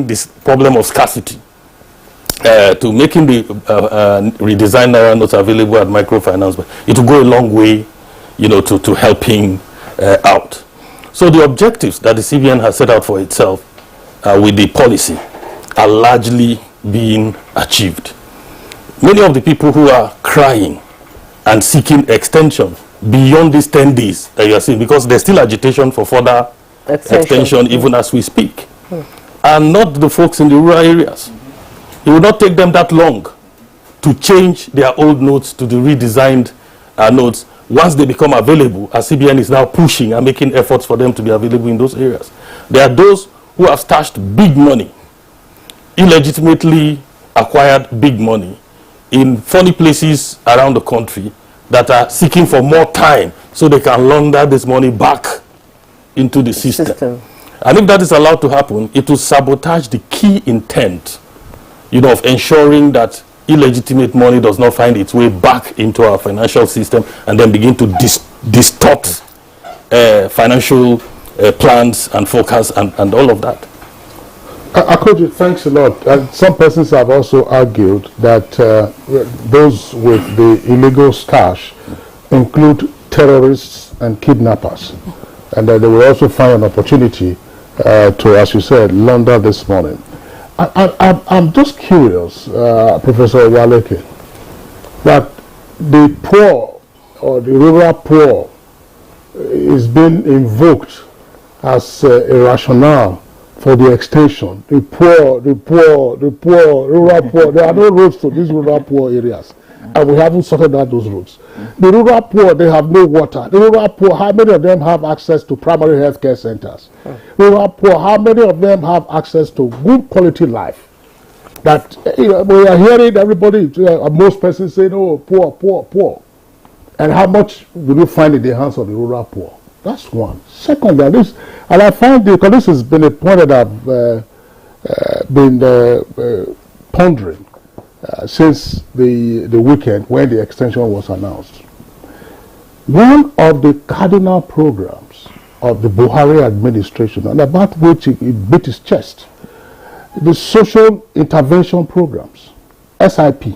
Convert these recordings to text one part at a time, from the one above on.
this problem of scarcity to making the redesigned Naira notes available at microfinance, but it will go a long way, to helping out. So the objectives that the CBN has set out for itself with the policy are largely being achieved. Many of the people who are crying and seeking extension beyond these 10 days that you are seeing, because there's still agitation for further extension even as we speak, and not the folks in the rural areas. It will not take them that long to change their old notes to the redesigned notes once they become available, as CBN is now pushing and making efforts for them to be available in those areas. There are those who have stashed big money, illegitimately acquired big money in funny places around the country that are seeking for more time so they can launder this money back into the system. And if that is allowed to happen, it will sabotage the key intent, of ensuring that illegitimate money does not find its way back into our financial system and then begin to distort financial plans and forecasts and all of that. Akoji, thanks a lot. Some persons have also argued that those with the illegal stash include terrorists and kidnappers, and that they will also find an opportunity to, as you said, launder this money. I'm just curious, Professor Waleke, that the poor or the rural poor is being invoked as a rationale for the extension. The poor, rural poor. There are no roads to these rural poor areas, and we haven't sorted out those roads. The rural poor, they have no water. The rural poor, how many of them have access to primary health care centers? Rural poor, how many of them have access to good quality life? That we are hearing everybody, most persons saying, "Oh, poor, poor, poor," and how much will you find in the hands of the rural poor? That's one. Second, and I find because this has been a point that I've been pondering since the weekend when the extension was announced. One of the cardinal programs of the Buhari administration, and about which he beat his chest, the social intervention programs, SIP,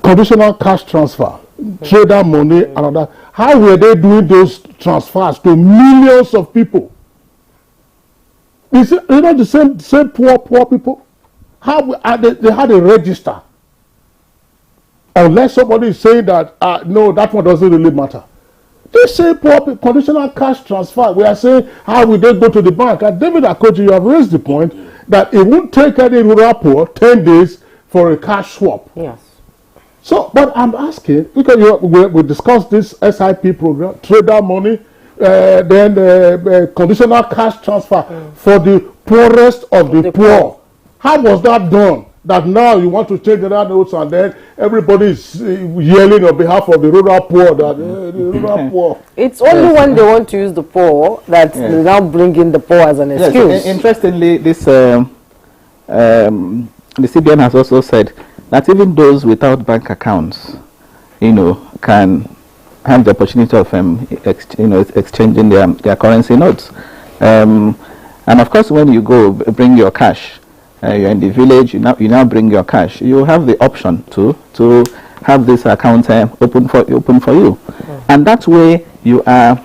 conditional cash transfer, trader money, and other. How were they doing those transfers to millions of people? Is it not the same poor people? How they had a register? Unless somebody is saying that no, that one doesn't really matter. They say poor people, conditional cash transfer. We are saying how will they go to the bank? And David Akoji, you have raised the point that it won't take any rural poor 10 days for a cash swap. Yes. So, but I'm asking, because we discussed this SIP program, trader money, then conditional cash transfer for the poorest of the poor. How was that done? That now you want to change the notes and then everybody is yelling on behalf of the rural poor that the rural poor. It's only when they want to use the poor that they now bring in the poor as an excuse. Yes, interestingly, this the CBN has also said that even those without bank accounts, can have the opportunity of exchanging their currency notes. And of course, when you go bring your cash, you're in the village, you now bring your cash. You have the option to have this account open for you, and that way you are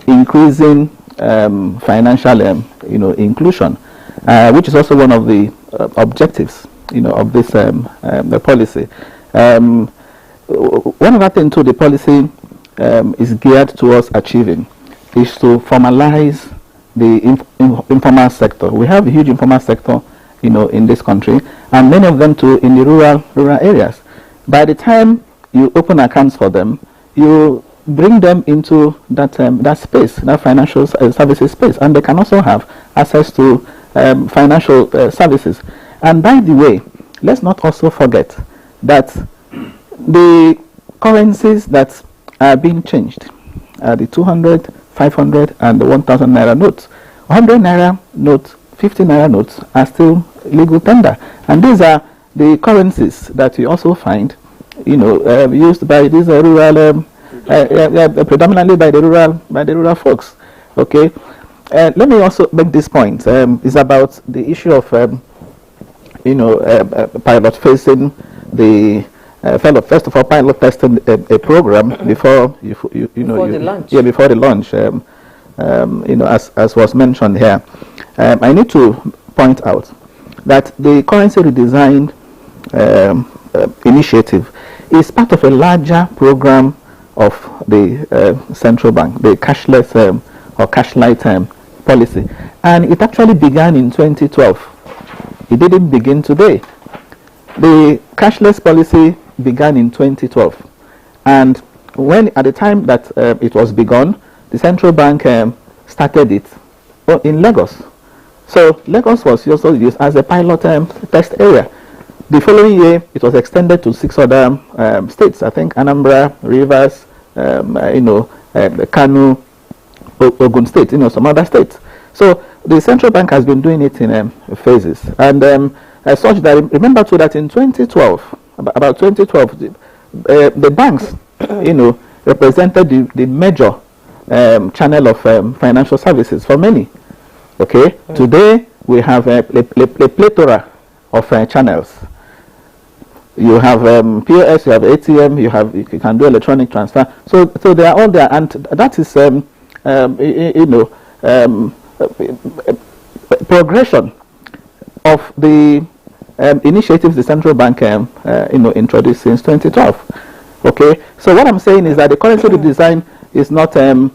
increasing financial inclusion, which is also one of the objectives of this the policy. One other thing too the policy is geared towards achieving is to formalize the informal sector. We have a huge informal sector in this country, and many of them too in the rural areas. By the time you open accounts for them, you bring them into that space, that financial services space, and they can also have access to financial services. And by the way, let's not also forget that the currencies that are being changed are the 200, 500, and the 1,000 naira notes. 100 naira notes, 50 naira notes are still legal tender, and these are the currencies that you also find, used by these rural, predominantly by the rural folks. Okay, let me also make this point. Is about the issue of pilot facing the first of all pilot testing a program before the launch. Yeah, before the launch. As was mentioned here, I need to point out that the currency redesign initiative is part of a larger program of the central bank, the cashless or cashlight policy, and it actually began in 2012. It didn't begin today. The cashless policy began in 2012, and at the time that it was begun, the central bank started it in Lagos. So Lagos was also used as a pilot test area. The following year, it was extended to 6 other states. I think Anambra, Rivers, Kano, Ogun State, some other states. So the central bank has been doing it in phases, and such that remember too that in 2012, about 2012, the banks, represented the major channel of financial services for many. Okay, today we have a plethora of channels. You have POS, you have ATM, you can do electronic transfer. So they are all there, and that is progression of the initiatives the central bank introduced since 2012. Okay, so what I'm saying is that the currency redesign is not a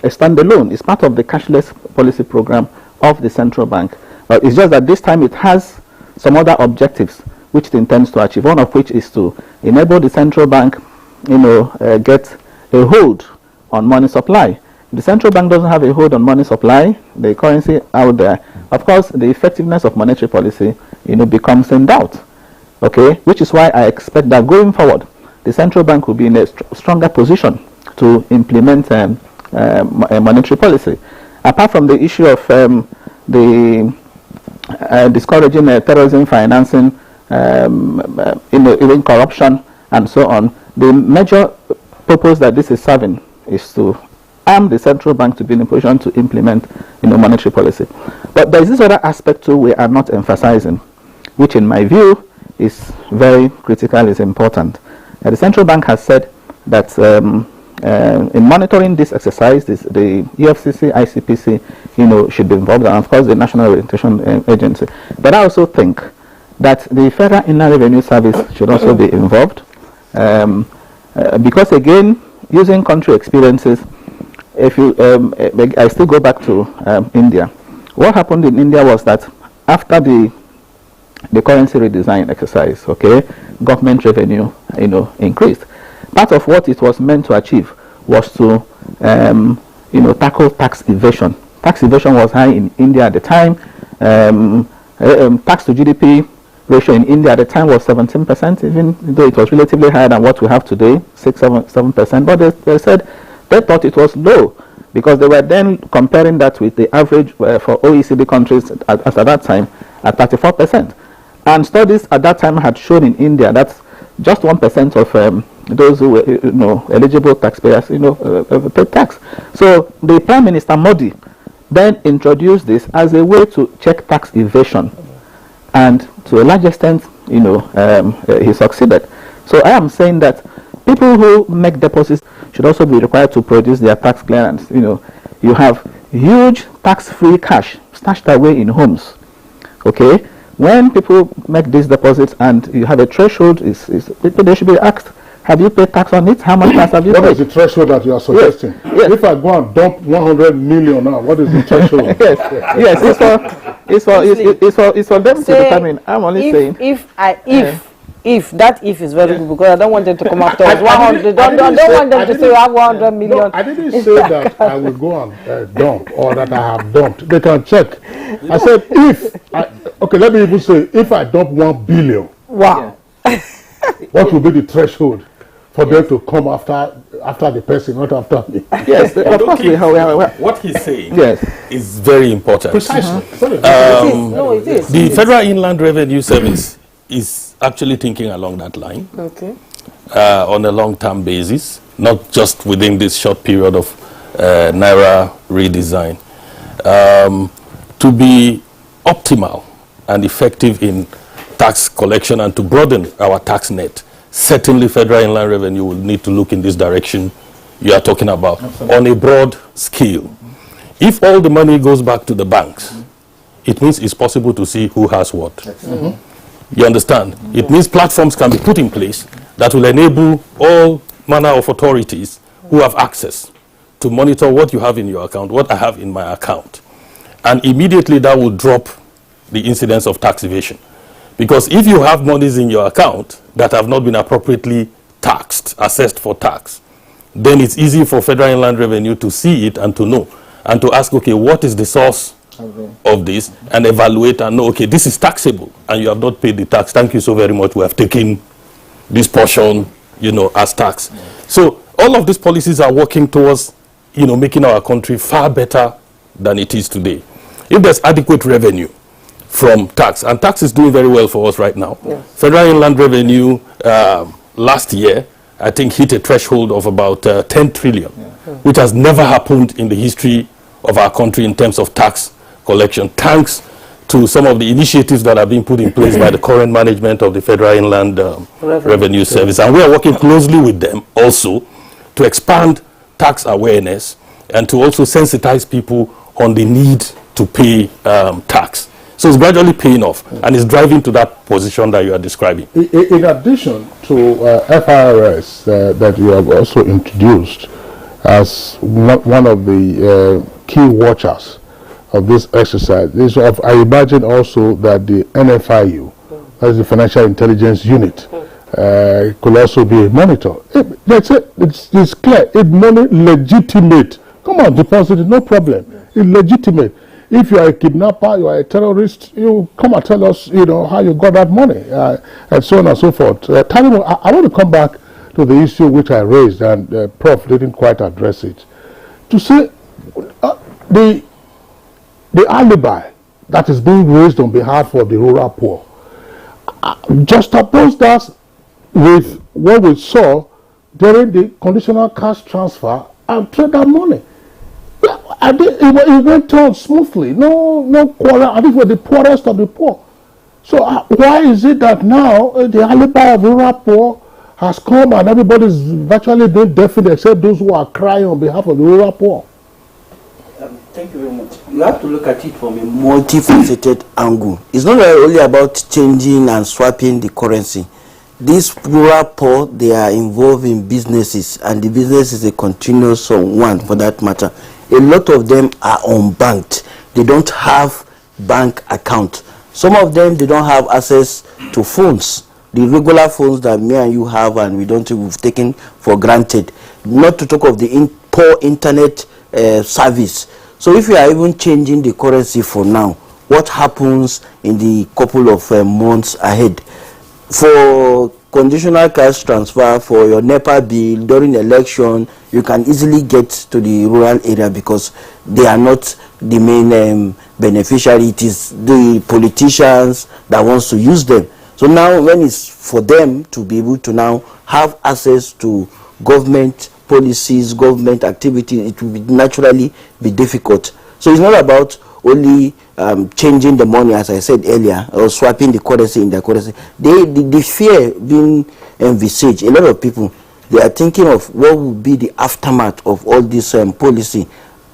standalone. It's part of the cashless policy program of the central bank. It's just that this time it has some other objectives which it intends to achieve. One of which is to enable the central bank, get a hold on money supply. If the central bank doesn't have a hold on money supply, the currency out there, of course, the effectiveness of monetary policy, becomes in doubt. Okay, which is why I expect that going forward, the central bank will be in a stronger position to implement a monetary policy. Apart from the issue of the discouraging terrorism financing, even corruption and so on, the major purpose that this is serving is to arm the central bank to be in a position to implement monetary policy. But there is this other aspect too we are not emphasizing, which in my view is very critical, is important. The central bank has said that in monitoring this exercise, the EFCC, ICPC, should be involved, and of course the National Orientation Agency. But I also think that the Federal Inland Revenue Service should also be involved, because again, using country experiences, if you, I still go back to India. What happened in India was that after the currency redesign exercise, okay, government revenue, increased. Part of what it was meant to achieve was to, tackle tax evasion. Tax evasion was high in India at the time. Tax to GDP ratio in India at the time was 17%, even though it was relatively higher than what we have today, 7%. But they said they thought it was low because they were then comparing that with the average for OECD countries at that time at 34%. And studies at that time had shown in India that just 1% of those who were eligible taxpayers paid tax. So the Prime Minister Modi then introduced this as a way to check tax evasion, and to a large extent he succeeded. So I am saying that people who make deposits should also be required to produce their tax clearance. You have huge tax-free cash stashed away in homes. Okay, when people make these deposits and you have a threshold, they should be asked, have you paid tax on it? How much tax have you paid? What is the threshold that you are suggesting? Yes. If I go and dump 100 million now, what is the threshold? Yes, it's for them to determine. I'm only saying. If that is very good, because I don't want them to come after us. 100. Don't want them to say you have 100 million. No, I didn't say that I will go and dump or that I have dumped. They can check. I said okay, let me even say if I dump 1 billion. Wow. What will be the threshold for them to come after the person, not after me? Yes, of course. What he's saying yes. is very important. Precisely. It is. The Federal Inland Revenue Service is actually thinking along that line. Okay. On a long-term basis, not just within this short period of Naira redesign. To be optimal and effective in tax collection and to broaden our tax net, certainly Federal Inland Revenue will need to look in this direction you are talking about. Absolutely. On a broad scale. If all the money goes back to the banks, it means it's possible to see who has what. You understand? It means platforms can be put in place that will enable all manner of authorities who have access to monitor what you have in your account, what I have in my account. And immediately that will drop the incidence of tax evasion. Because if you have monies in your account that have not been appropriately taxed, assessed for tax, then it's easy for Federal Inland Revenue to see it and to know, and to ask, okay, what is the source of this, and evaluate and know, okay, this is taxable, and you have not paid the tax. Thank you so very much. We have taken this portion, you know, as tax. So all of these policies are working towards, you know, making our country far better than it is today. If there's adequate revenue from tax, and tax is doing very well for us right now. Federal Inland Revenue last year, I think, hit a threshold of about 10 trillion, which has never happened in the history of our country in terms of tax collection, thanks to some of the initiatives that are being put in place by the current management of the Federal Inland Revenue Service. And we are working closely with them also to expand tax awareness and to also sensitize people on the need to pay tax. So it's gradually paying off, and it's driving to that position that you are describing. In addition to FIRS that you have also introduced as one of the key watchers of this exercise, I imagine also that the NFIU, as the Financial Intelligence Unit, could also be a monitor. That's it. It's clear. It's money legitimate. Come on, deposit it, no problem. It's legitimate. If you are a kidnapper, you are a terrorist, you come and tell us, you know, how you got that money, and so on and so forth. I want to come back to the issue which I raised, and Prof didn't quite address it. To say the alibi that is being raised on behalf of the rural poor, juxtapose that with what we saw during the conditional cash transfer and trade that money. It went on smoothly, no quarrel, and these were the poorest of the poor. So why is it that now the alibi of rural poor has come and everybody's virtually being deafened except those who are crying on behalf of the rural poor? Thank you very much. You have to look at it from a multifaceted angle. It's not only about changing and swapping the currency. These rural poor, they are involved in businesses, and the business is a continuous one for that matter. A lot of them are unbanked. They don't have bank account. Some of them, they don't have access to phones, the regular phones that me and you have, and we've taken for granted. Not to talk of the poor internet service. So if you are even changing the currency for now, what happens in the couple of months ahead? For conditional cash transfer, for your NEPA bill during election, you can easily get to the rural area because they are not the main beneficiary. It is the politicians that wants to use them. So now when it's for them to be able to now have access to government policies, government activity, it will naturally be difficult. So it's not about only changing the money, as I said earlier, or swapping the currency in the currency. The fear being envisaged, a lot of people, they are thinking of what would be the aftermath of all this policy.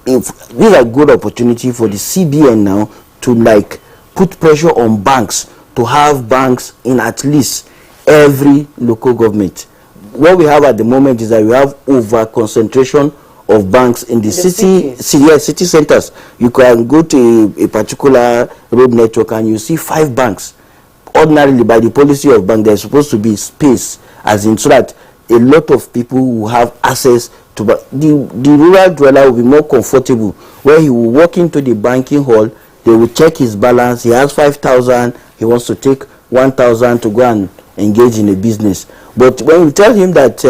If these are good opportunity for the CBN now to like put pressure on banks to have banks in at least every local government. What we have at the moment is that we have over concentration of banks in the city centers. You can go to a particular road network and you see 5 banks. Ordinarily, by the policy of bank, there's supposed to be space, as in so that a lot of people will have access to the rural dweller will be more comfortable, where he will walk into the banking hall, they will check his balance, he has 5,000, he wants to take 1,000 to go and engage in a business. But when you tell him that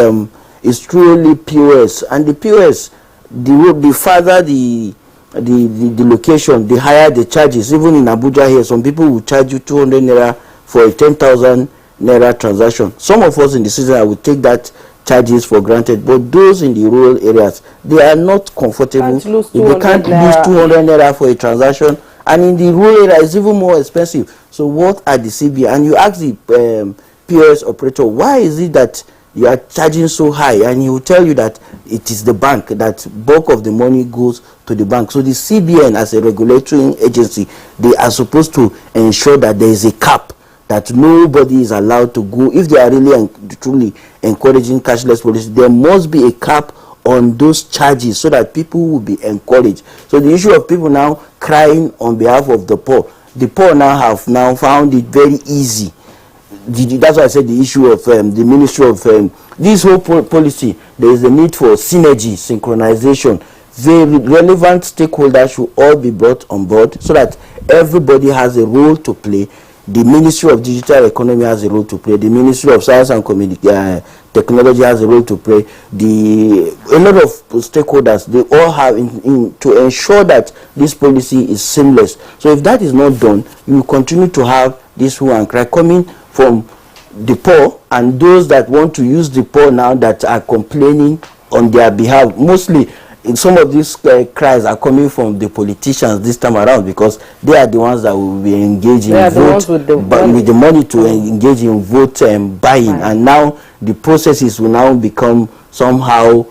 it's truly POS, and the POS, the farther the location, the higher the charges. Even in Abuja here, some people will charge you 200 naira for a 10,000 naira transaction. Some of us in the city will take that charges for granted, but those in the rural areas, they are not comfortable. They can't lose 200 naira for a transaction, And in the rural area, it's even more expensive. So what are the CBN? And you ask the POS operator, why is it that you are charging so high? And he will tell you that it is the bank, that bulk of the money goes to the bank. So the CBN, as a regulatory agency, they are supposed to ensure that there is a cap, that nobody is allowed to go. If they are really and truly encouraging cashless policy, there must be a cap on those charges so that people will be encouraged. So the issue of people now crying on behalf of the poor now have now found it very easy. That's why I said the issue of the Ministry of this whole policy. There is a need for synergy, synchronization. The relevant stakeholders should all be brought on board so that everybody has a role to play. The Ministry of Digital Economy has a role to play. The Ministry of Science and Technology has a role to play. A lot of stakeholders, they all have to ensure that this policy is seamless. So if that is not done, you will continue to have this hue and cry coming from the poor and those that want to use the poor now that are complaining on their behalf. Mostly, some of these cries are coming from the politicians this time around, because they are the ones that will be engaging in vote, with the money to engage in vote buying. And now the processes will now become somehow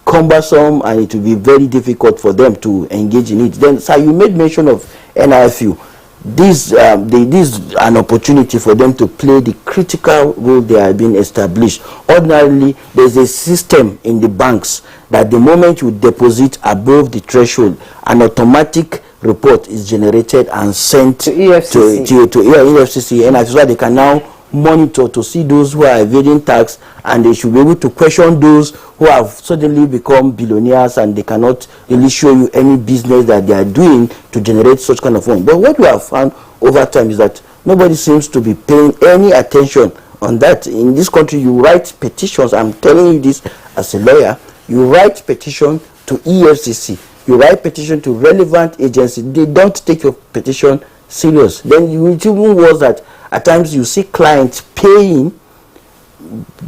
cumbersome, and it will be very difficult for them to engage in it. Then, sir, you made mention of NIFU. This is an opportunity for them to play the critical role they have been established. Ordinarily, there's a system in the banks that the moment you deposit above the threshold, an automatic report is generated and sent to EFCC, EFCC, and so they can now monitor to see those who are evading tax, and they should be able to question those who have suddenly become billionaires and they cannot really show you any business that they are doing to generate such kind of money. But what we have found over time is that nobody seems to be paying any attention on that. In this country, you write petitions. I'm telling you this as a lawyer. You write petition to EFCC. You write petition to relevant agencies. They don't take your petition serious. Then it even was that at times you see clients paying,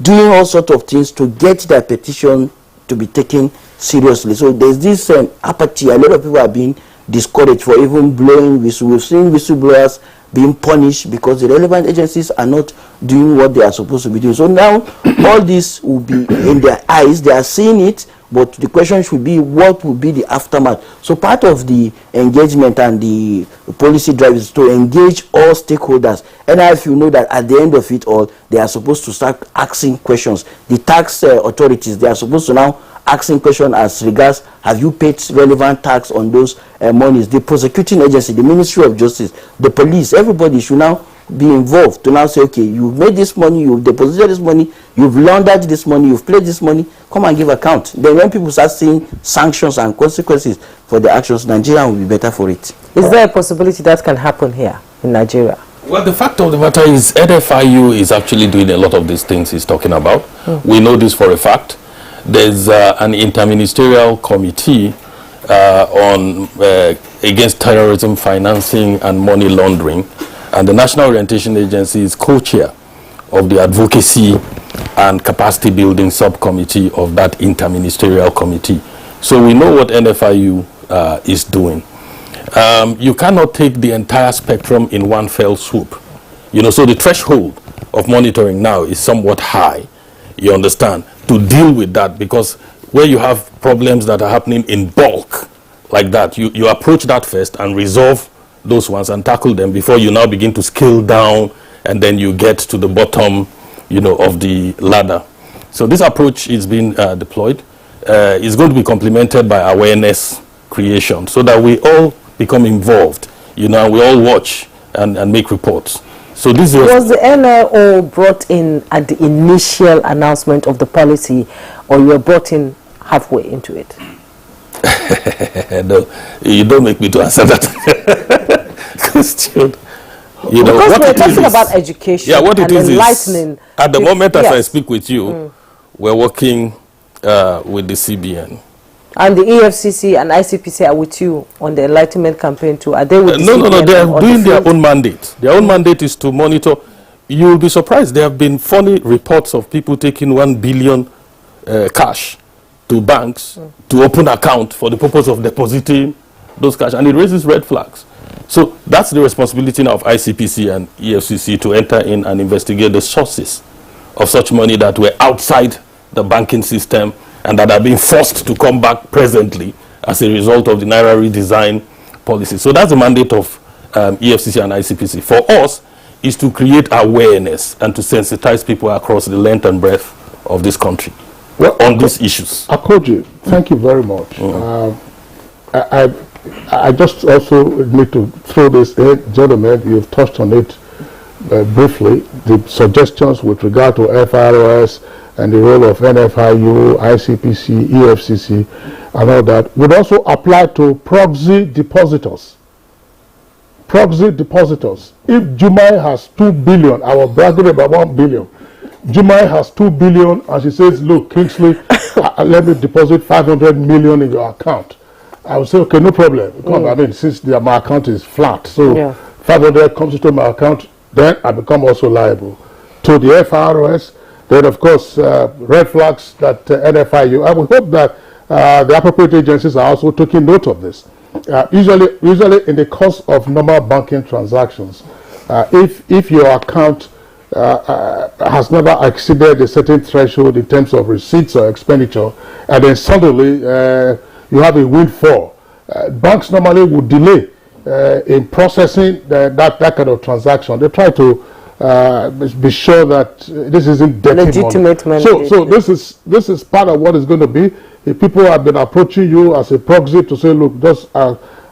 doing all sorts of things to get their petition to be taken seriously. So there's this apathy. A lot of people are being discouraged for even blowing whistle. We've seen whistleblowers being punished because the relevant agencies are not doing what they are supposed to be doing. So now all this will be in their eyes. They are seeing it, but the question should be, what will be the aftermath? So part of the engagement and the policy drive is to engage all stakeholders. And if you know that at the end of it all, they are supposed to start asking questions. The tax authorities, they are supposed to now asking questions as regards, have you paid relevant tax on those monies? The prosecuting agency, the Ministry of Justice, the police, everybody should now be involved to now say, okay, you've made this money, you've deposited this money, you've laundered this money, you've played this money, come and give account. Then when people start seeing sanctions and consequences for the actions, Nigeria will be better for it. Is there a possibility that can happen here in Nigeria? Well, the fact of the matter is NFIU is actually doing a lot of these things he's talking about. We know this for a fact. There's an interministerial committee on against terrorism, financing and money laundering, and the National Orientation Agency is co-chair of the advocacy and capacity building subcommittee of that interministerial committee. So we know what NFIU is doing. You cannot take the entire spectrum in one fell swoop. You know, so the threshold of monitoring now is somewhat high, you understand, to deal with that, because where you have problems that are happening in bulk like that, you approach that first and resolve those ones and tackle them before you now begin to scale down, and then you get to the bottom, you know, of the ladder. So this approach is being deployed. It's going to be complemented by awareness creation so that we all become involved, you know, we all watch and make reports. So this was the NIO brought in at the initial announcement of the policy, or you were brought in halfway into it? No, you don't make me to answer that question. You know, because we're talking about education, yeah, what it is enlightening. At the moment as I speak with you, we're working with the CBN. And the EFCC and ICPC are with you on the enlightenment campaign too. Are they with the No, CBN they are doing their own mandate. Their own mandate is to monitor. You'll be surprised. There have been funny reports of people taking 1 billion cash to banks to open account for the purpose of depositing those cash, and it raises red flags. So that's the responsibility now of ICPC and EFCC to enter in and investigate the sources of such money that were outside the banking system and that are being forced to come back presently as a result of the Naira redesign policy. So that's the mandate of EFCC and ICPC. For us, is to create awareness and to sensitize people across the length and breadth of this country on these issues. Akoji, thank you very much. I just also need to throw this in, gentlemen, you've touched on it briefly, the suggestions with regard to FROS and the role of NFIU, ICPC, EFCC, and all that would also apply to proxy depositors. Proxy depositors. If Jumai has 2 billion, I was bragging about 1 billion. Jumai has 2 billion and she says, look, Kingsley, let me deposit 500 million in your account. I would say, okay, no problem. Because, I mean, since my account is flat, so 500 comes into my account, then I become also liable to the FROS. Then, of course, red flags that NFIU. I would hope that the appropriate agencies are also taking note of this. Usually in the course of normal banking transactions, if your account has never exceeded a certain threshold in terms of receipts or expenditure, and then suddenly you have a windfall, banks normally would delay in processing that kind of transaction. They try to be sure that this isn't dirty legitimate money. So this is part of what is going to be. If people have been approaching you as a proxy to say, look, just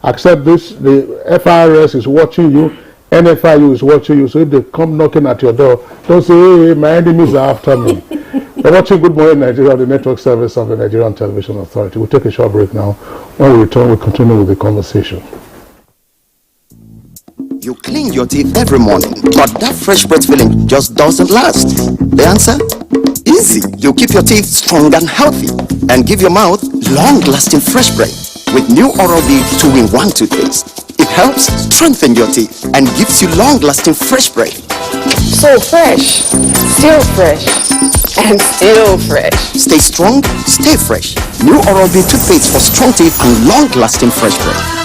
accept this, the FRS is watching you, NFIU is watching you, so if they come knocking at your door, don't say, hey, my enemies are after me. You're watching Good Morning Nigeria, the network service of the Nigerian Television Authority. We'll take a short break now. When we return, we'll continue with the conversation. You clean your teeth every morning, but that fresh breath feeling just doesn't last. The answer? Easy. You keep your teeth strong and healthy and give your mouth long-lasting fresh breath with new Oral-B 2-in-1 toothpaste. It helps strengthen your teeth and gives you long-lasting fresh breath. So fresh, still fresh, and still fresh. Stay strong, stay fresh. New Oral-B toothpaste for strong teeth and long-lasting fresh breath.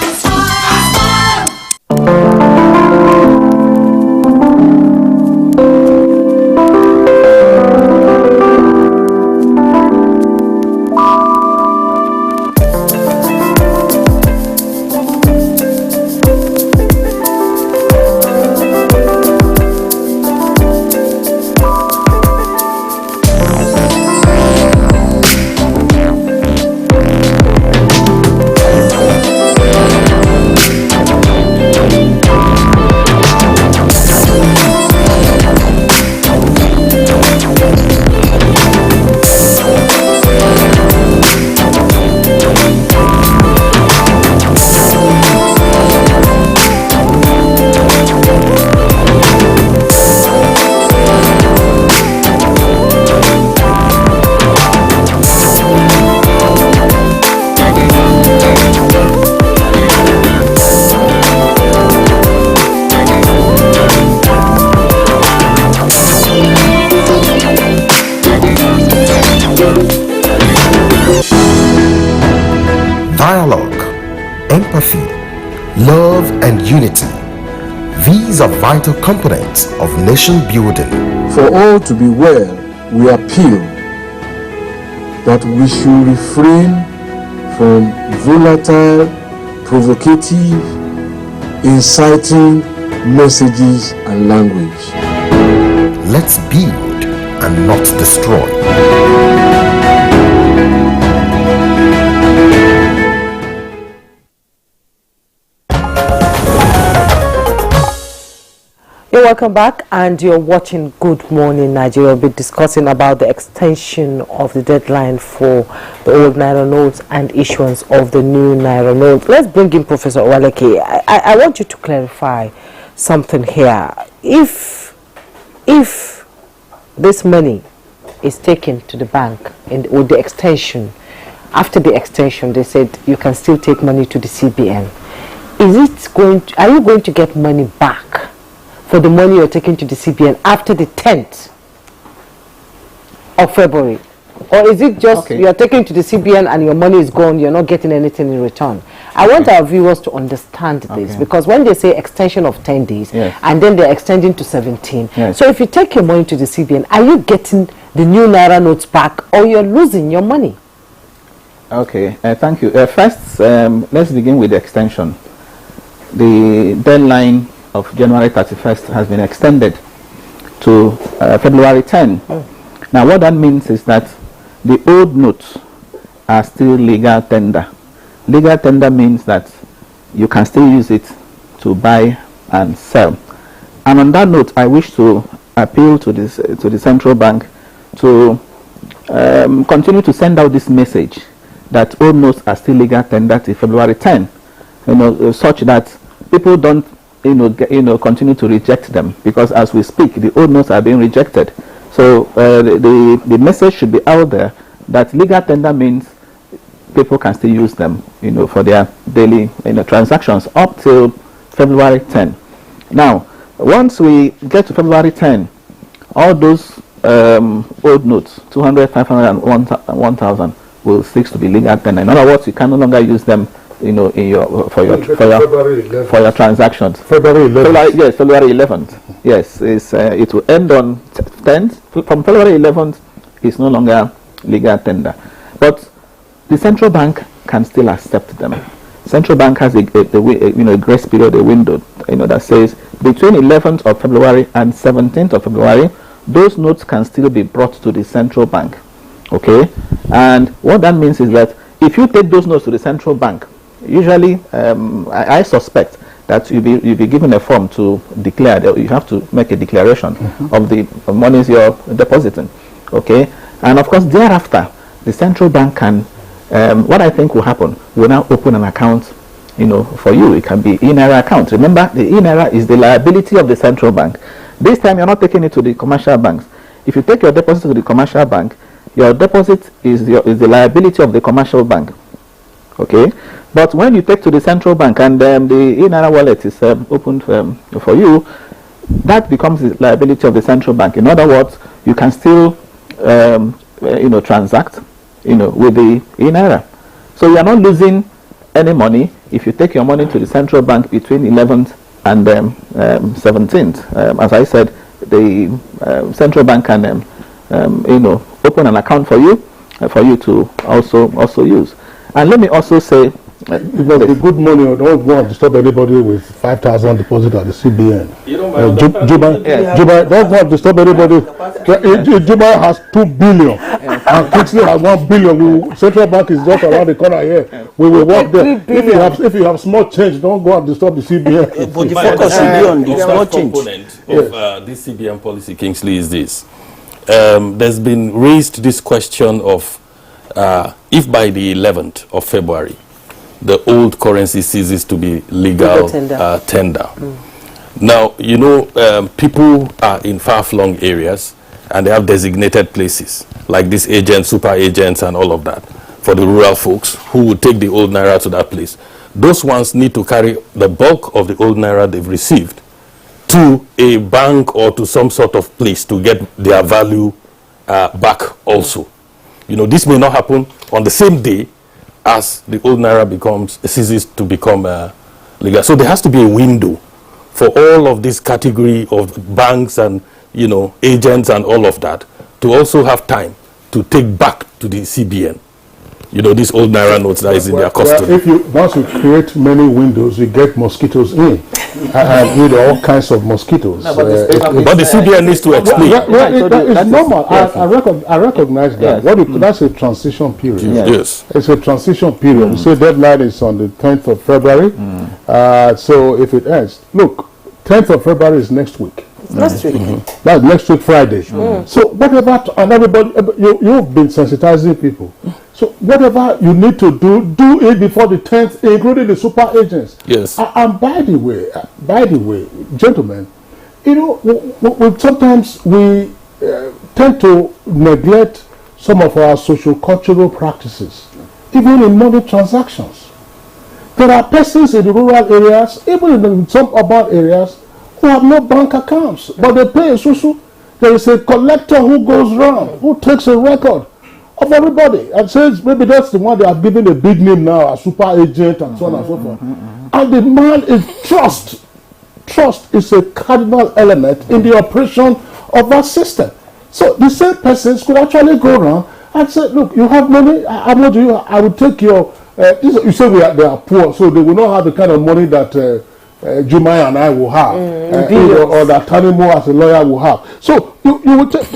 Unity. These are vital components of nation building. For all to be well, we appeal that we should refrain from volatile, provocative, inciting messages and language. Let's build and not destroy. Welcome back, and you're watching Good Morning Nigeria. We'll be discussing about the extension of the deadline for the old Naira notes and issuance of the new Naira notes. Let's bring in Professor Owaleke. I want you to clarify something here. If this money is taken to the bank with the extension, after the extension they said you can still take money to the CBN, are you going to get money back for the money you're taking to the CBN after the 10th of February? Or is it just you're taking to the CBN and your money is gone, you're not getting anything in return? I want our viewers to understand this, because when they say extension of 10 days, and then they're extending to 17. So if you take your money to the CBN, are you getting the new Naira notes back, or you're losing your money? Okay, thank you. First, let's begin with the extension. The deadline of January 31st has been extended to February 10. Now, what that means is that the old notes are still legal tender. Legal tender means that you can still use it to buy and sell. And on that note, I wish to appeal to the central bank to continue to send out this message that old notes are still legal tender till February 10, such that people don't continue to reject them, because as we speak, the old notes are being rejected. So the message should be out there that legal tender means people can still use them, for their daily transactions up till February 10. Now, once we get to February 10, all those old notes, 200, 500, and 1,000, will cease to be legal tender. In other words, you can no longer use them, for your transactions. February 11th. Yes, February 11th. Yes, it will end on 10th. From February 11th, it's no longer legal tender. But the central bank can still accept them. Central bank has a grace period, a window, that says between 11th of February and 17th of February, those notes can still be brought to the central bank. Okay, and what that means is that if you take those notes to the central bank, usually I suspect that you'll be given a form to declare that you have to make a declaration of the monies you're depositing. Okay, and of course thereafter the central bank can what I think will happen, will now open an account for you. It can be e-Naira account. Remember, the e-Naira is the liability of the central bank. This time you're not taking it to the commercial banks. If you take your deposit to the commercial bank, your deposit is the liability of the commercial bank. Okay, but when you take to the central bank and the e-Naira wallet is opened for you, that becomes the liability of the central bank. In other words, you can still transact with the e-Naira. So you are not losing any money if you take your money to the central bank between 11th and 17th. As I said, the central bank can open an account for you to also use. And let me also say, because the good money, don't want to disturb anybody with 5,000 deposit at the CBN. Juba don't want to disturb anybody. Juba has 2 billion and Kingsley has 1 billion. Central Bank is just around the corner here. We will work there. If you have small change, don't go and disturb the CBN. But the focus should be on the small change. Component of this CBN policy, Kingsley, is this. There's been raised this question of if by the 11th of February the old currency ceases to be legal tender. Now, people are in far-flung areas and they have designated places like these agents, super agents and all of that for the rural folks who would take the old Naira to that place. Those ones need to carry the bulk of the old Naira they've received to a bank or to some sort of place to get their value back also. This may not happen on the same day as the old Naira ceases to become legal. So there has to be a window for all of this category of banks and agents and all of that to also have time to take back to the CBN these old Naira notes that is in their custody. Once you create many windows, you get mosquitoes in, and all kinds of mosquitoes. But the CBN needs to explain. It's normal. I recognize that. That's a transition period. Yes. It's a transition period. So deadline is on the 10th of February. So if it ends, look, 10th of February is next week. Next week. That's next week Friday. So whatever, and everybody, you've been sensitizing people. So whatever you need to do it before the 10th, including the super agents. Yes. And by the way, gentlemen, sometimes we tend to neglect some of our socio-cultural practices, even in money transactions. There are persons in the rural areas, even in some urban areas, who have no bank accounts, but they pay a susu. There is a collector who goes around, who takes a record of of everybody. And says maybe that's the one they are giving a big name now, a super agent and so on and so forth. And the man is trust. Trust is a cardinal element in the operation of that system. So the same persons could actually go around and say, look, you have money, how much do you have? I will take your, you say they are poor, so they will not have the kind of money that Jumai and I will have, or that Tanimo as a lawyer will have. So you will take,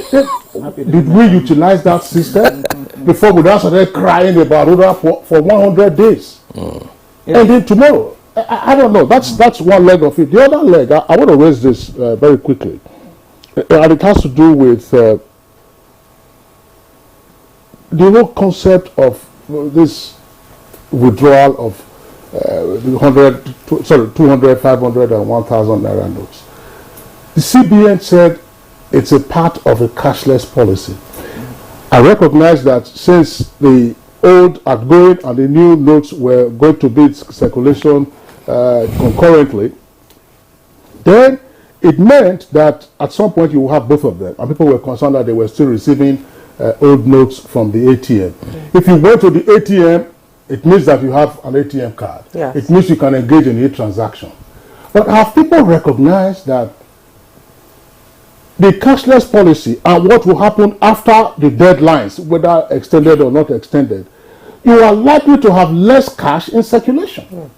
did we utilize that system before we started crying about it for 100 days? And then tomorrow, I don't know, that's one leg of it. The other leg, I want to raise this very quickly. And it has to do with the whole concept of this withdrawal of 200, 500 and 1,000 naira notes. The CBN said it's a part of a cashless policy. I recognize that since the old outgoing and the new notes were going to be in circulation concurrently, then it meant that at some point you will have both of them, and people were concerned that they were still receiving old notes from the ATM. If you go to the ATM, it means that you have an ATM card. Yes. It means you can engage in a transaction. But have people recognized that the cashless policy and what will happen after the deadlines, whether extended or not extended, you are likely to have less cash in circulation.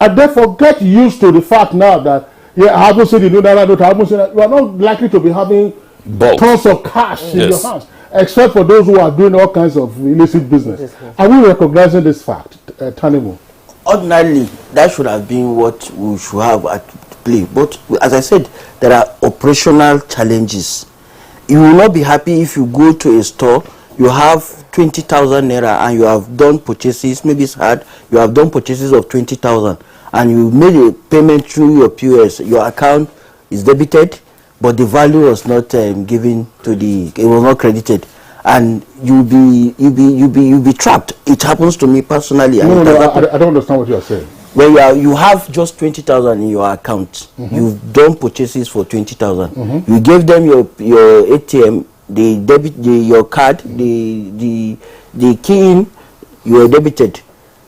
And therefore get used to the fact now that I haven't seen the new naira note, I haven't seen that. You are not likely to be having tons of cash in your hands, except for those who are doing all kinds of illicit business. Are we recognizing this fact, Tanimo? Ordinarily, that should have been what we should have at play. But as I said, there are operational challenges. You will not be happy if you go to a store, you have 20,000 naira and you have done purchases, maybe it's hard, you have done purchases of 20,000 and you made a payment through your POS, your account is debited, but the value was not given to it was not credited, and you'll be trapped. It happens to me personally. I don't understand what you are saying. When you have just 20,000 in your account, you've done purchases for 20,000. You gave them your ATM, your card, the key in, you are debited.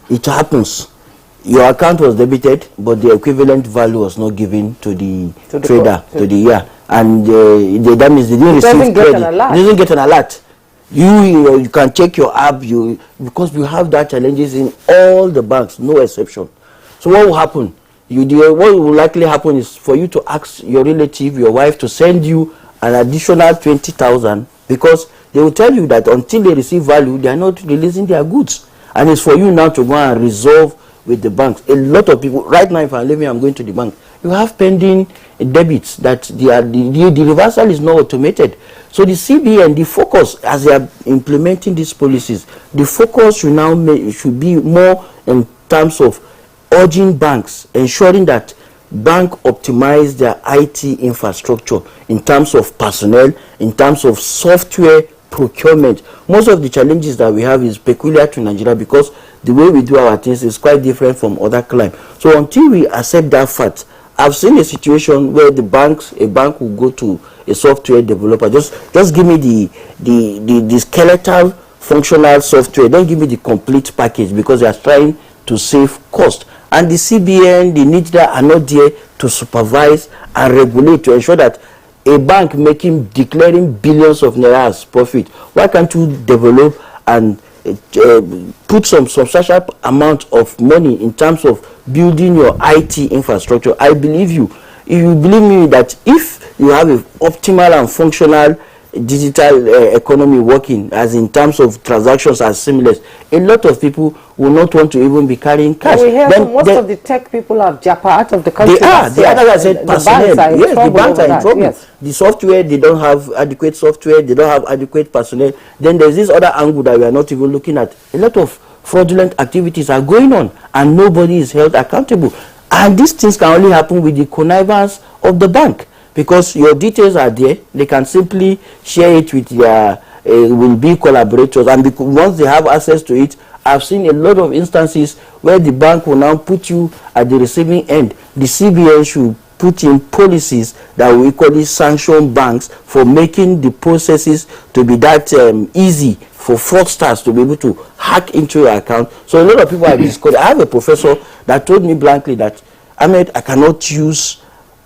It happens. Your account was debited, but the equivalent value was not given to the trader, and that means they didn't receive credit. They didn't get an alert. You can check your app, because we have that challenges in all the banks, no exception. So what will happen? What will likely happen is for you to ask your relative, your wife, to send you an additional 20,000, because they will tell you that until they receive value, they are not releasing their goods, and it's for you now to go and resolve with the banks. A lot of people right now, if I'm leaving, I'm going to the bank, you have pending debits that the reversal is not automated. So the CBN, the focus as they are implementing these policies, the focus should be more in terms of urging banks, ensuring that bank optimize their IT infrastructure in terms of personnel, in terms of software procurement. Most of the challenges that we have is peculiar to Nigeria because the way we do our things is quite different from other climes. So until we accept that fact, I've seen a situation where a bank will go to a software developer. Just give me the skeletal functional software. Don't give me the complete package, because they are trying to save cost. And the CBN, the NTA are not there to supervise and regulate to ensure that a bank declaring billions of naira as profit. Why can't you develop and put some substantial amount of money in terms of building your IT infrastructure? I believe you. If you believe me that if you have an optimal and functional digital economy working, as in terms of transactions as seamless, a lot of people will not want to even be carrying cash. We hear most of the tech people have japa out of the country. They are. The other guy said personnel. Yes, the banks are in trouble. Yes. The software, they don't have adequate software, they don't have adequate personnel. Then there's this other angle that we are not even looking at. A lot of fraudulent activities are going on and nobody is held accountable. And these things can only happen with the connivance of the bank, because your details are there. They can simply share it with their will-be collaborators, and once they have access to it, I've seen a lot of instances where the bank will now put you at the receiving end. The CBN should put in policies that will equally sanction banks for making the processes to be that easy for fraudsters to be able to hack into your account. So a lot of people are discouraged. I have a professor that told me blankly that, Ahmed, I cannot use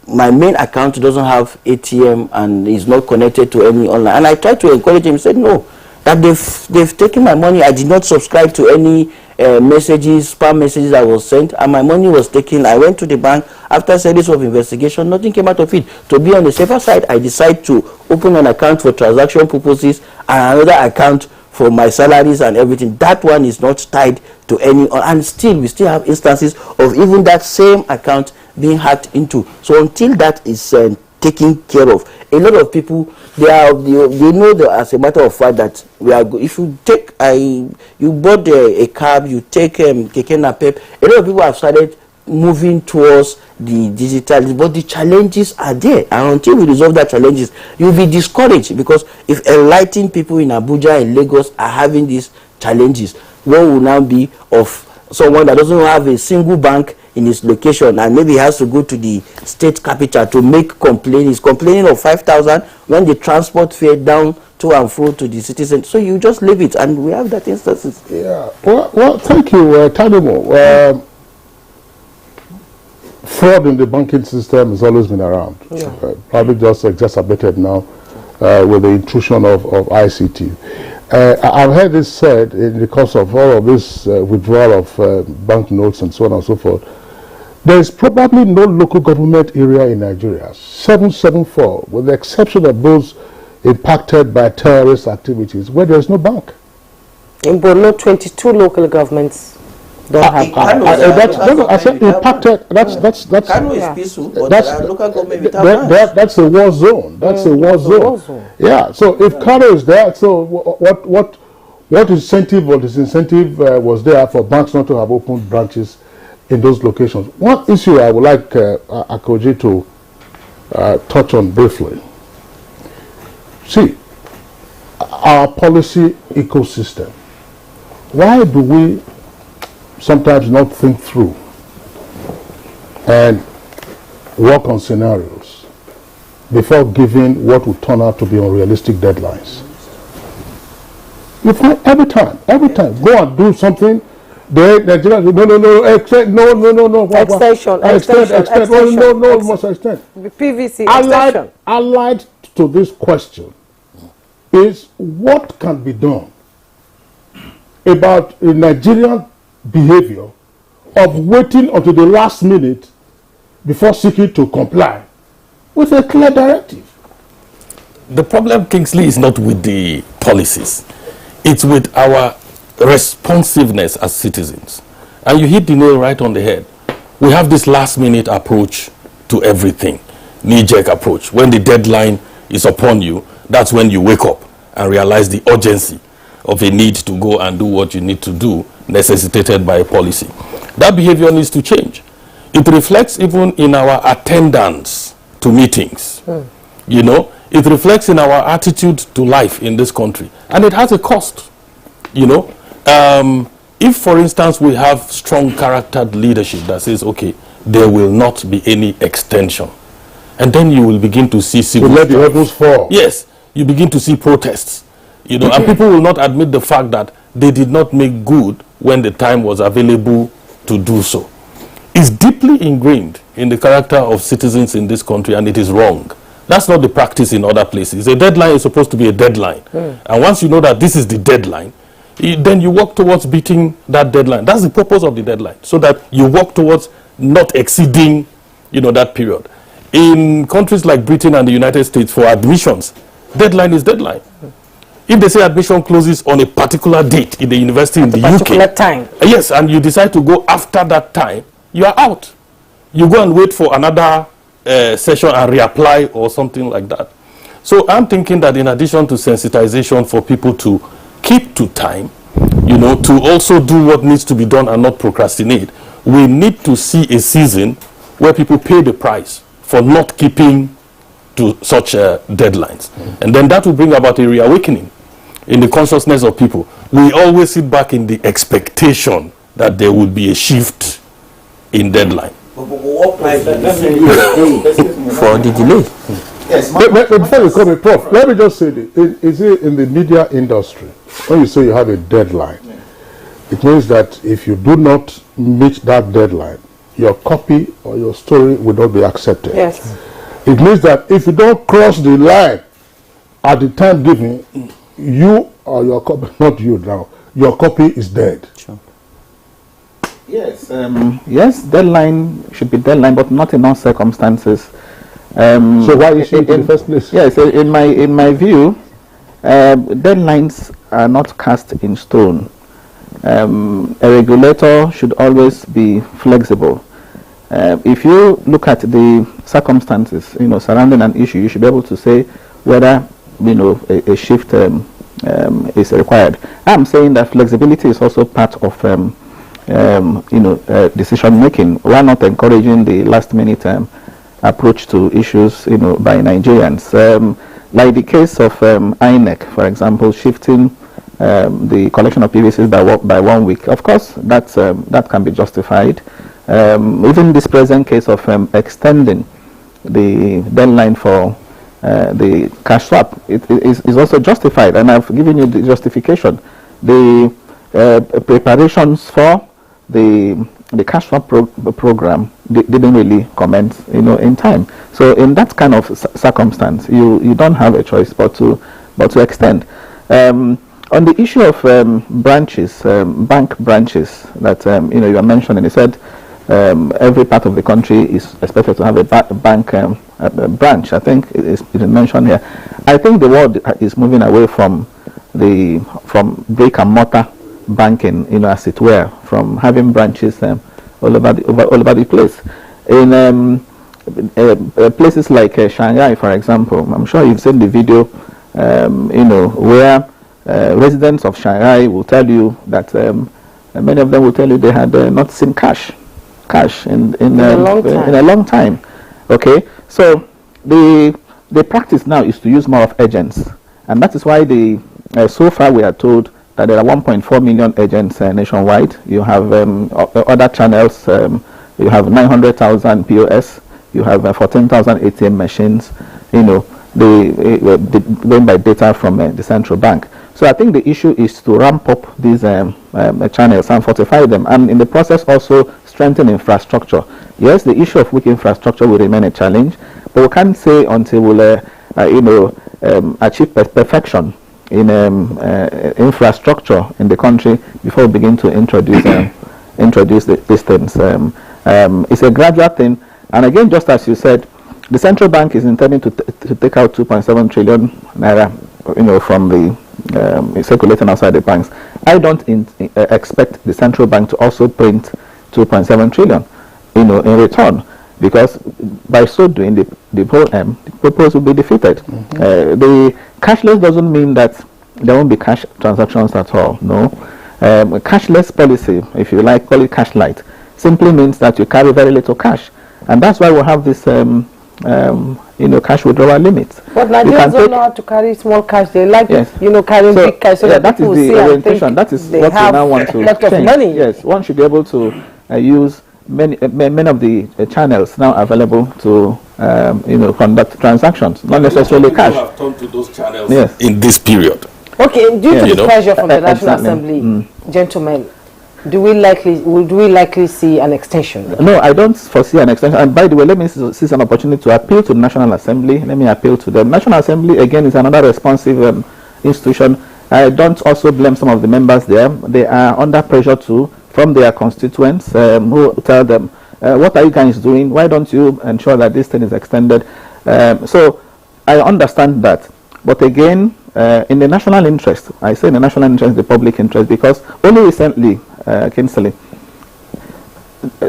my main account, doesn't have ATM and is not connected to any online. And I tried to encourage him. He said, no, that they've taken my money. I did not subscribe to any messages, spam messages I was sent, and my money was taken. I went to the bank. After a series of investigation, nothing came out of it. To be on the safer side, I decided to open an account for transaction purposes and another account for my salaries and everything. That one is not tied to any, and still we still have instances of even that same account being hacked into. So until that is taken care of, a lot of people, they know that as a matter of fact that we are if you take you bought a cab, you take keke napep, a lot of people have started moving towards the digital, but the challenges are there, and until we resolve that challenges, you'll be discouraged, because if enlightened people in Abuja and Lagos are having these challenges, what will now be of someone that doesn't have a single bank in his location and maybe he has to go to the state capital to make complaint? He's complaining of 5,000 when the transport fare down to and fro to the citizen. So you just leave it, and we have that instances. Yeah. Well, thank you, Tadimo. Fraud in the banking system has always been around. Yeah. Probably just exacerbated now with the intrusion of ICT. I've heard this said in the course of all of this withdrawal of banknotes and so on and so forth. There is probably no local government area in Nigeria, 774, with the exception of those impacted by terrorist activities, where there is no bank. In Borno, 22 local governments don't have banks. I said impacted. That's Kano is peaceful, but that's local government without banks. That's a war zone. That's a war zone. Yeah. So if Kano is there, so what incentive or disincentive was there for banks not to have opened branches in those locations? One issue I would like Akoji to touch on briefly. See, our policy ecosystem. Why do we sometimes not think through and work on scenarios before giving what would turn out to be unrealistic deadlines? You find every time, go and do something. The Nigerians, no, must extend. PVC extension. Allied to this question is what can be done about a Nigerian behavior of waiting until the last minute before seeking to comply with a clear directive. The problem, Kingsley, is not with the policies. It's with our responsiveness as citizens. And you hit the nail right on the head. We have this last minute approach to everything, knee-jerk approach. When the deadline is upon you, that's when you wake up and realize the urgency of a need to go and do what you need to do, necessitated by a policy. That behavior needs to change. It reflects even in our attendance to meetings. You know, it reflects in our attitude to life in this country. And it has a cost. You know, if, for instance, we have strong charactered leadership that says, okay, there will not be any extension. And then you will begin to see civil let the heavens fall. Yes, you begin to see protests. You know, and people will not admit the fact that they did not make good when the time was available to do so. It's deeply ingrained in the character of citizens in this country, and it is wrong. That's not the practice in other places. A deadline is supposed to be a deadline. And once you know that this is the deadline, then you work towards beating that deadline. That's the purpose of the deadline, so that you work towards not exceeding, you know, that period. In countries like Britain and the United States, for admissions, deadline is deadline. If they say admission closes on a particular date in the university in the UK, time. Yes, and you decide to go after that time, you are out. You go and wait for another session and reapply or something like that. So I'm thinking that in addition to sensitization for people to keep to time, you know, to also do what needs to be done and not procrastinate, we need to see a season where people pay the price for not keeping to such deadlines. And then that will bring about a reawakening in the consciousness of people. We always sit back in the expectation that there will be a shift in deadline. What price for the delay? Yes. Before you come in, Prof, let me just say this. Is it in the media industry, when you say you have a deadline, it means that if you do not meet that deadline, your copy or your story will not be accepted. Yes. It means that if you don't cross the line at the time given, you or your copy, not you now, your copy is dead. Sure. Yes. Yes, deadline should be deadline, but not in all circumstances. So why is it in the first place? Yes, in my view, deadlines are not cast in stone. A regulator should always be flexible. If you look at the circumstances, surrounding an issue, you should be able to say whether, a shift is required. I'm saying that flexibility is also part of, decision making. We're not encouraging the last-minute approach to issues, by Nigerians. Like the case of INEC, for example, shifting the collection of PVCs by 1 week. Of course, that can be justified. Even this present case of extending the deadline for the cash swap, it is also justified, and I've given you the justification. The preparations for the cash swap program didn't really commence, in time. So in that kind of circumstance, you don't have a choice but to extend. On the issue of branches, bank branches that you are mentioning, you said every part of the country is expected to have a bank branch. I think it is mentioned here. I think the world is moving away from brick and mortar banking, as it were, from having branches all over the place. In places like Shanghai, for example, I'm sure you've seen the video, where residents of Shanghai will tell you that many of them will tell you they had not seen cash in a long time. Okay, so the practice now is to use more of agents, and that is why so far we are told that there are 1.4 million agents nationwide. You have other channels. You have 900,000 POS. You have 14,000 ATM machines. Going by data from the central bank. So I think the issue is to ramp up these channels and fortify them, and in the process also strengthen infrastructure. Yes, the issue of weak infrastructure will remain a challenge, but we can't say until we'll achieve perfection in infrastructure in the country before we begin to introduce these things. It's a gradual thing, and again, just as you said, the central bank is intending to take out 2.7 trillion naira, from the circulating outside the banks. I don't expect the central bank to also print 2.7 trillion, in return, because by so doing, the whole purpose will be defeated. The cashless doesn't mean that there won't be cash transactions at all. No, cashless policy, if you like, call it cash light, simply means that you carry very little cash, and that's why we have this. Cash withdrawal limits. But Nigerians don't know how to carry small cash. They like, carrying big cash. So that is the orientation. That is what we now want to lot of money. Yes, one should be able to use many of the channels now available to conduct transactions, not necessarily cash. Have turned to those channels in this period. Okay, due to the pressure from the National Assembly, gentlemen, would we likely see an extension? No, I don't foresee an extension. And by the way, let me seize an opportunity to appeal to the National Assembly. Let me appeal to them. National Assembly, again, is another responsive institution. I don't also blame some of the members there. They are under pressure too from their constituents who tell them, what are you guys doing? Why don't you ensure that this thing is extended? So I understand that. But again, in the national interest, I say in the national interest, the public interest, because only recently, Kinsley,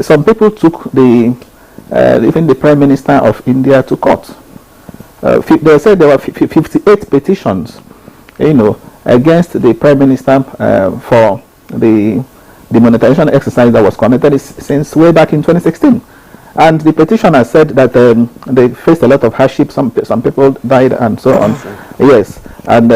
some people took even the Prime Minister of India to court. They said there were 58 petitions, against the Prime Minister for the demonetization exercise that was conducted since way back in 2016. And the petitioner said that they faced a lot of hardship. Some people died and so on. Yes, and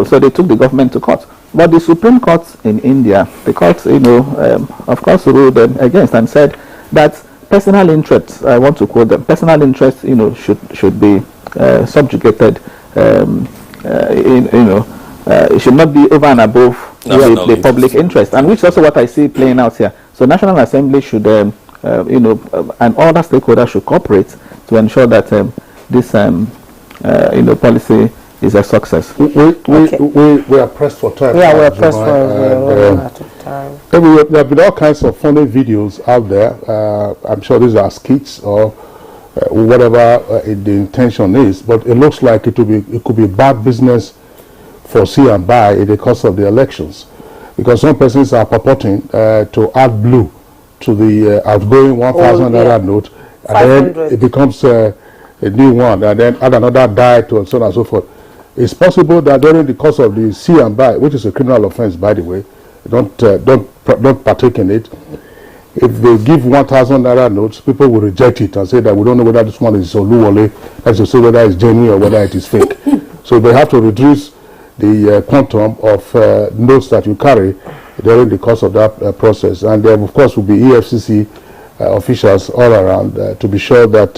so they took the government to court. But the Supreme Court in India, the court, of course, ruled against and said that personal interests, I want to quote them, personal interests, should be subjugated, it should not be over and above the public interest, and which is also what I see playing out here. So National Assembly should, and other stakeholders should cooperate to ensure that this, policy is a success. We are pressed for time. Yeah, we are pressed for time. There have been all kinds of funny videos out there. I'm sure these are skits or whatever the intention is, but it looks like it could be bad business for see and buy in the course of the elections, because some persons are purporting to add blue to the outgoing 1,000 naira note, and then it becomes a new one, and then add another dye to, and so on and so forth. It's possible that during the course of the see and buy, which is a criminal offense, by the way, don't partake in it. If they give 1,000 naira notes, people will reject it and say that we don't know whether this one is Oluwole, as to say whether it's genuine or whether it is fake. So they have to reduce the quantum of notes that you carry during the course of that process. And there, of course, will be EFCC officials all around to be sure that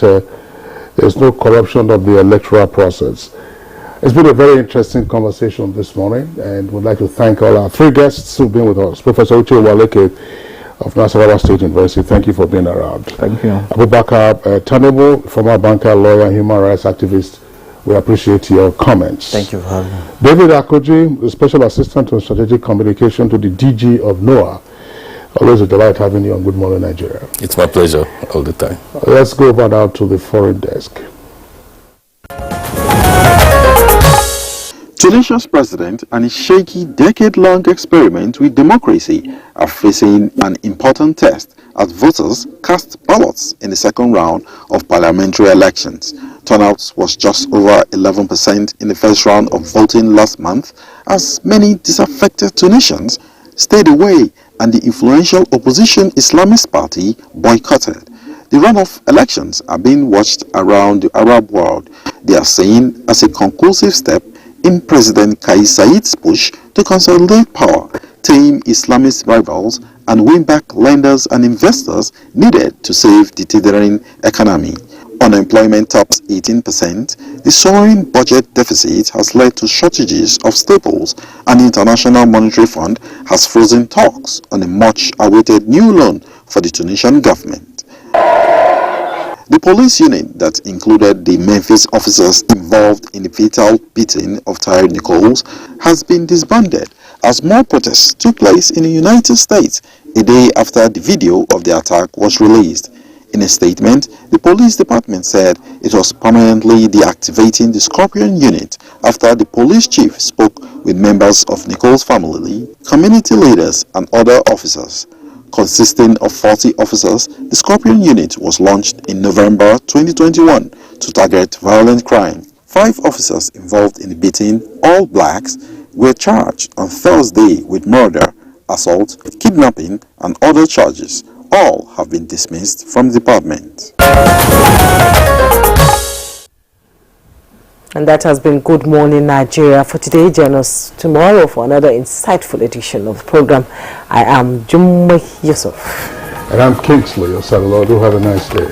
there's no corruption of the electoral process. It's been a very interesting conversation this morning, and we'd like to thank all our three guests who've been with us. Professor Uche Waleke of Nasarawa State University, thank you for being around. Thank you. Abubakar Tanibu, former banker, lawyer, human rights activist, we appreciate your comments. Thank you for having me. David Akoji, the Special Assistant on Strategic Communication to the DG of NOAA. Always a delight having you on Good Morning Nigeria. It's my pleasure all the time. Let's go over now to the foreign desk. Tunisia's president and his shaky decade-long experiment with democracy are facing an important test as voters cast ballots in the second round of parliamentary elections. Turnout was just over 11% in the first round of voting last month, as many disaffected Tunisians stayed away and the influential opposition Islamist party boycotted. The runoff elections are being watched around the Arab world. They are seen as a conclusive step in President Kais Saied's push to consolidate power, tame Islamist rivals, and win back lenders and investors needed to save the teetering economy. Unemployment tops 18%, the soaring budget deficit has led to shortages of staples, and the International Monetary Fund has frozen talks on a much-awaited new loan for the Tunisian government. The police unit that included the Memphis officers involved in the fatal beating of Tyre Nichols has been disbanded as more protests took place in the United States a day after the video of the attack was released. In a statement, the police department said it was permanently deactivating the Scorpion unit after the police chief spoke with members of Nichols' family, community leaders, and other officers. Consisting of 40 officers, the Scorpion unit was launched in November 2021 to target violent crime. 5 officers involved in the beating, all blacks, were charged on Thursday with murder, assault, kidnapping, and other charges. All have been dismissed from the department. And that has been Good Morning Nigeria for today. Join us tomorrow for another insightful edition of the program. I am Jummai Yusuf. And I'm Kingsley Osadolo. Do have a nice day.